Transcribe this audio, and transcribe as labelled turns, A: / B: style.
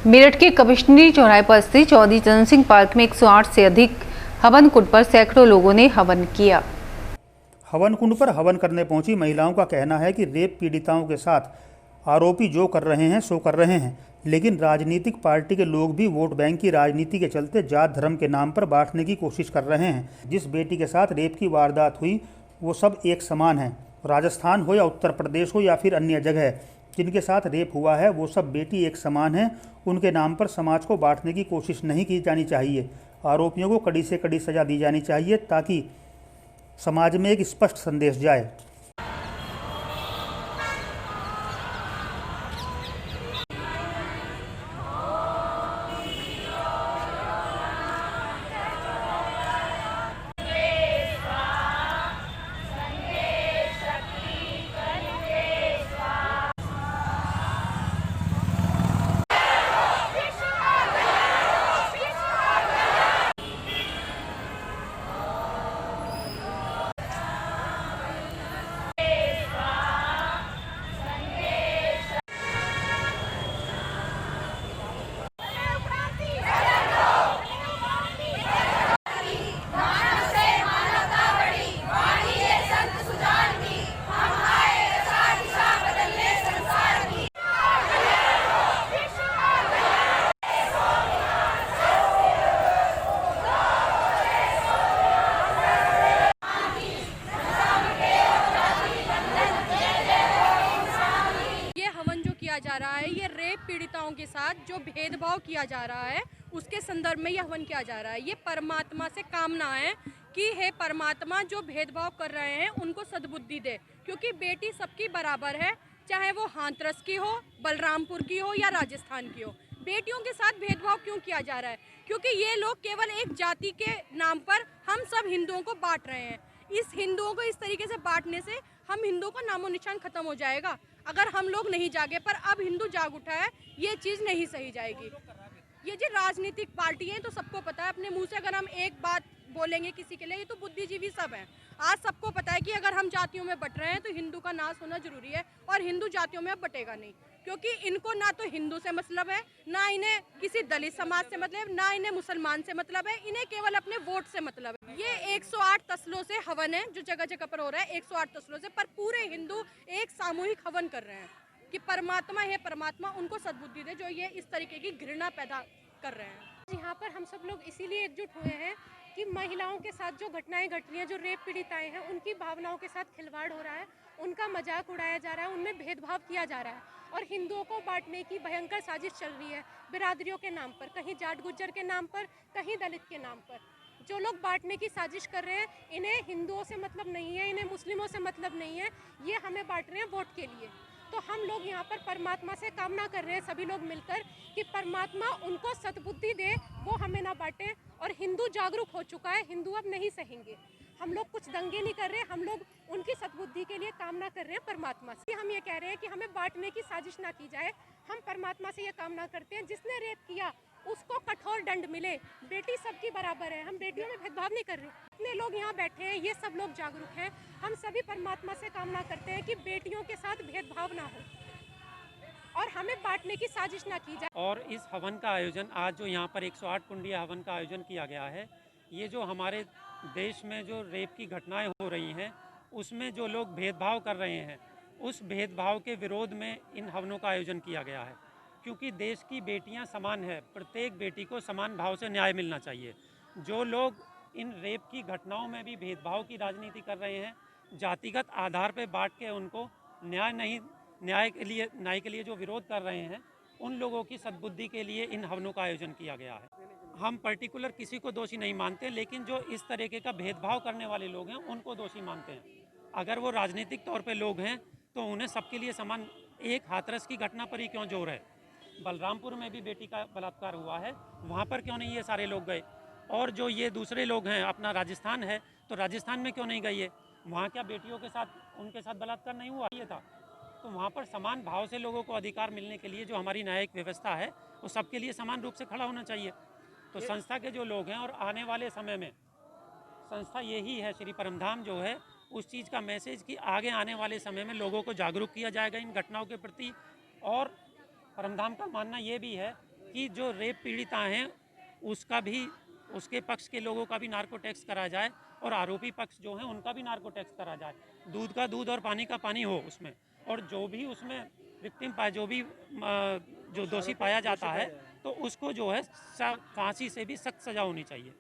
A: मेरठ के कमिश्नरी चौराहे पर स्थित चौधरी चरण सिंह पार्क में 108 से अधिक हवन कुंड पर सैकड़ों लोगों ने हवन किया।
B: हवन कुंड पर हवन करने पहुंची महिलाओं का कहना है कि रेप पीड़िताओं के साथ आरोपी जो कर रहे हैं सो कर रहे हैं, लेकिन राजनीतिक पार्टी के लोग भी वोट बैंक की राजनीति के चलते जात धर्म के नाम पर बांटने की कोशिश कर रहे हैं। जिस बेटी के साथ रेप की वारदात हुई वो सब एक समान है। राजस्थान हो या उत्तर प्रदेश हो या फिर अन्य जगह जिनके साथ रेप हुआ है वो सब बेटी एक समान है। उनके नाम पर समाज को बांटने की कोशिश नहीं की जानी चाहिए। आरोपियों को कड़ी से कड़ी सजा दी जानी चाहिए ताकि समाज में एक स्पष्ट संदेश जाए।
C: जा रहा है, ये रेप पीड़िताओं के साथ जो भेदभाव किया जा रहा है उसके संदर्भ में यह हवन किया जा रहा है। ये परमात्मा से कामना है कि हे परमात्मा जो भेदभाव कर रहे हैं उनको सद्बुद्धि दे, क्योंकि बेटी सबकी बराबर है, चाहे वो हाथरस की हो, बलरामपुर की हो या राजस्थान की हो। बेटियों के साथ भेदभाव क्यों किया जा रहा है? क्योंकि ये लोग केवल एक जाति के नाम पर हम सब हिंदुओं को बांट रहे हैं। इस हिंदुओं को इस तरीके से बांटने से हम हिंदुओं का नामो निशान खत्म हो जाएगा। अगर हम लोग नहीं जागे, पर अब हिंदू जाग उठा है, ये चीज़ नहीं सही जाएगी। ये जो राजनीतिक पार्टी है तो सबको पता है, अपने मुंह से अगर हम एक बात बोलेंगे किसी के लिए, ये तो बुद्धिजीवी सब हैं। आज सबको पता है कि अगर हम जातियों में बट रहे हैं तो हिंदू का नाश होना जरूरी है, और हिंदू जातियों में अब बटेगा नहीं, क्योंकि इनको ना तो हिंदू से मतलब है, ना इन्हें किसी दलित समाज से मतलब, ना इन्हें मुसलमान से मतलब है, इन्हें केवल अपने वोट से मतलब है। ये 108 तस्लों से हवन है जो जगह जगह पर हो रहा है, 108 तस्लों से, पर पूरे हिंदू एक सामूहिक हवन कर रहे हैं कि परमात्मा है, परमात्मा उनको सद्बुद्धि दे जो ये इस तरीके की घृणा पैदा कर रहे हैं।
D: यहाँ पर हम सब लोग इसीलिए एकजुट हुए हैं कि महिलाओं के साथ जो घटनाएं घट रही हैं, जो रेप पीड़िताएं हैं, उनकी भावनाओं के साथ खिलवाड़ हो रहा है, उनका मजाक उड़ाया जा रहा है, उनमें भेदभाव किया जा रहा है और हिंदुओं को बांटने की भयंकर साजिश चल रही है बिरादरियों के नाम पर, कहीं जाट गुज्जर के नाम पर, कहीं दलित के नाम पर। जो लोग बांटने की साजिश कर रहे हैं, इन्हें हिंदुओं से मतलब नहीं है, इन्हें मुस्लिमों से मतलब नहीं है, ये हमें बांट रहे हैं वोट के लिए। तो हम लोग यहाँ पर परमात्मा से कामना कर रहे हैं सभी लोग मिलकर कि परमात्मा उनको सद्बुद्धि दे, वो हमें ना बांटे। और हिंदू जागरूक हो चुका है, हिंदू अब नहीं सहेंगे। हम लोग कुछ दंगे नहीं कर रहे, हम लोग उनकी सद्बुद्धि के लिए कामना कर रहे हैं परमात्मा से। हम ये कह रहे हैं कि हमें बांटने की साजिश ना की जाए। हम परमात्मा से ये कामना करते हैं जिसने रेप किया उसको कठोर दंड मिले। बेटी सबकी बराबर है, हम बेटियों में भेदभाव नहीं कर रहे। इतने लोग यहाँ बैठे हैं, ये सब लोग जागरूक हैं। हम सभी परमात्मा से कामना करते हैं कि बेटियों के साथ भेदभाव ना हो और हमें बांटने की साजिश ना की जाए।
E: और इस हवन का आयोजन आज जो यहाँ पर 108 कुंडीय हवन का आयोजन किया गया है, ये जो हमारे देश में जो रेप की घटनाएं हो रही हैं उसमें जो लोग भेदभाव कर रहे हैं, उस भेदभाव के विरोध में इन हवनों का आयोजन किया गया है। क्योंकि देश की बेटियां समान है, प्रत्येक बेटी को समान भाव से न्याय मिलना चाहिए। जो लोग इन रेप की घटनाओं में भी भेदभाव की राजनीति कर रहे हैं, जातिगत आधार पर बांट के उनको न्याय के लिए जो विरोध कर रहे हैं, उन लोगों की सद्बुद्धि के लिए इन हवनों का आयोजन किया गया है। हम पर्टिकुलर किसी को दोषी नहीं मानते, लेकिन जो इस तरीके का भेदभाव करने वाले लोग हैं उनको दोषी मानते हैं। अगर वो राजनीतिक तौर पे लोग हैं तो उन्हें सबके लिए समान, एक हाथरस की घटना पर ही क्यों जोर है? बलरामपुर में भी बेटी का बलात्कार हुआ है, वहाँ पर क्यों नहीं ये सारे लोग गए? और जो ये दूसरे लोग हैं, अपना राजस्थान है, तो राजस्थान में क्यों नहीं गई है? वहाँ क्या बेटियों के साथ उनके साथ बलात्कार नहीं हुआ? ये था। तो वहाँ पर समान भाव से लोगों को अधिकार मिलने के लिए जो हमारी न्यायिक व्यवस्था है वो सबके लिए समान रूप से खड़ा होना चाहिए। तो संस्था के जो लोग हैं, और आने वाले समय में संस्था यही है, श्री परमधाम जो है, उस चीज़ का मैसेज कि आगे आने वाले समय में लोगों को जागरूक किया जाएगा इन घटनाओं के प्रति। और परमधाम का मानना ये भी है कि जो रेप पीड़िता हैं उसका भी, उसके पक्ष के लोगों का भी नार्को टैक्स करा जाए और आरोपी पक्ष जो हैं उनका भी नार्को टैक्स करा जाए। दूध का दूध और पानी का पानी हो उसमें, और जो भी उसमें विक्टिम पाए, जो भी जो दोषी पाया जाता है तो उसको जो है फांसी से भी सख्त सज़ा होनी चाहिए।